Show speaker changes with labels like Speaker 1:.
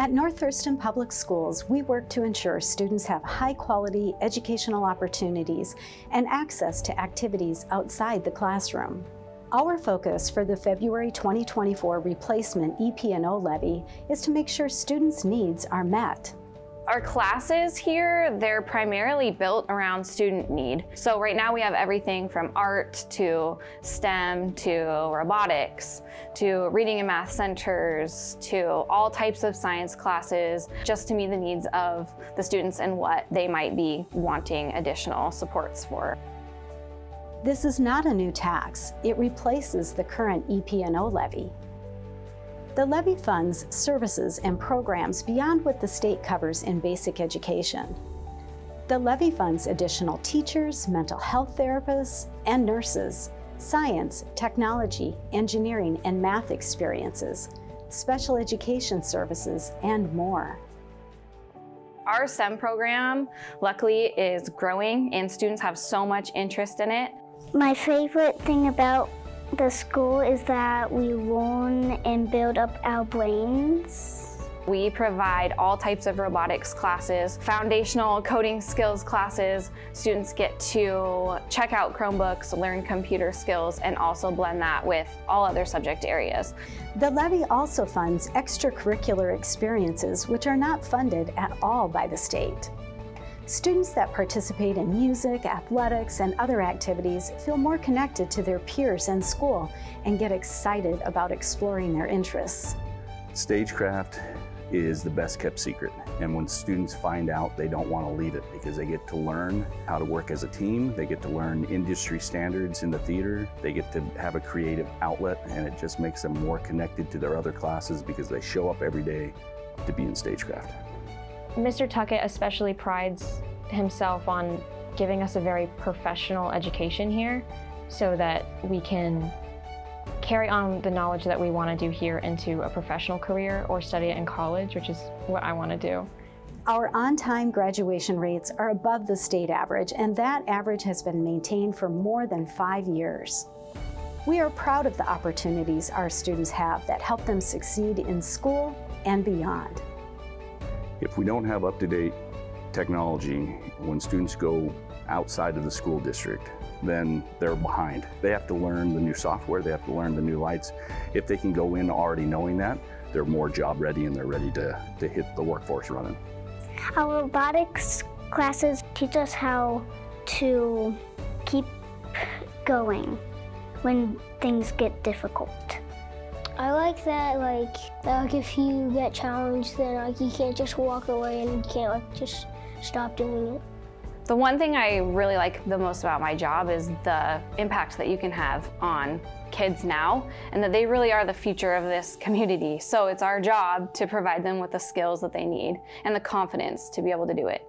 Speaker 1: At North Thurston Public Schools, we work to ensure students have high-quality educational opportunities and access to activities outside the classroom. Our focus for the February 2024 replacement EP&O levy is to make sure students' needs are met.
Speaker 2: Our classes here, they're primarily built around student need. So right now we have everything from art to STEM to robotics to reading and math centers to all types of science classes, just to meet the needs of the students and what they might be wanting additional supports for.
Speaker 1: This is not a new tax. It replaces the current EP&O levy. The levy funds services and programs beyond what the state covers in basic education. The levy funds additional teachers, mental health therapists, and nurses, science, technology, engineering, and math experiences, special education services, and more.
Speaker 2: Our STEM program, luckily, is growing and students have so much interest in it.
Speaker 3: My favorite thing about the school is that we learn and build up our brains.
Speaker 2: We provide all types of robotics classes, foundational coding skills classes. Students get to check out Chromebooks, learn computer skills, and also blend that with all other subject areas.
Speaker 1: The levy also funds extracurricular experiences which are not funded at all by the state. Students that participate in music, athletics, and other activities feel more connected to their peers and school and get excited about exploring their interests.
Speaker 4: Stagecraft is the best kept secret, and when students find out, they don't want to leave it because they get to learn how to work as a team, they get to learn industry standards in the theater, they get to have a creative outlet, and it just makes them more connected to their other classes because they show up every day to be in Stagecraft.
Speaker 5: Mr. Tuckett especially prides himself on giving us a very professional education here so that we can carry on the knowledge that we want to do here into a professional career or study it in college, which is what I want to do.
Speaker 1: Our on-time graduation rates are above the state average, and that average has been maintained for more than 5 years. We are proud of the opportunities our students have that help them succeed in school and beyond.
Speaker 4: If we don't have up-to-date technology when students go outside of the school district, then they're behind. They have to learn the new software, they have to learn the new lights. If they can go in already knowing that, they're more job ready and they're ready to hit the workforce running.
Speaker 3: Our robotics classes teach us how to keep going when things get difficult.
Speaker 6: I like that, if you get challenged, then you can't just walk away and you can't just stop doing it.
Speaker 2: The one thing I really like the most about my job is the impact that you can have on kids now, and that they really are the future of this community. So it's our job to provide them with the skills that they need and the confidence to be able to do it.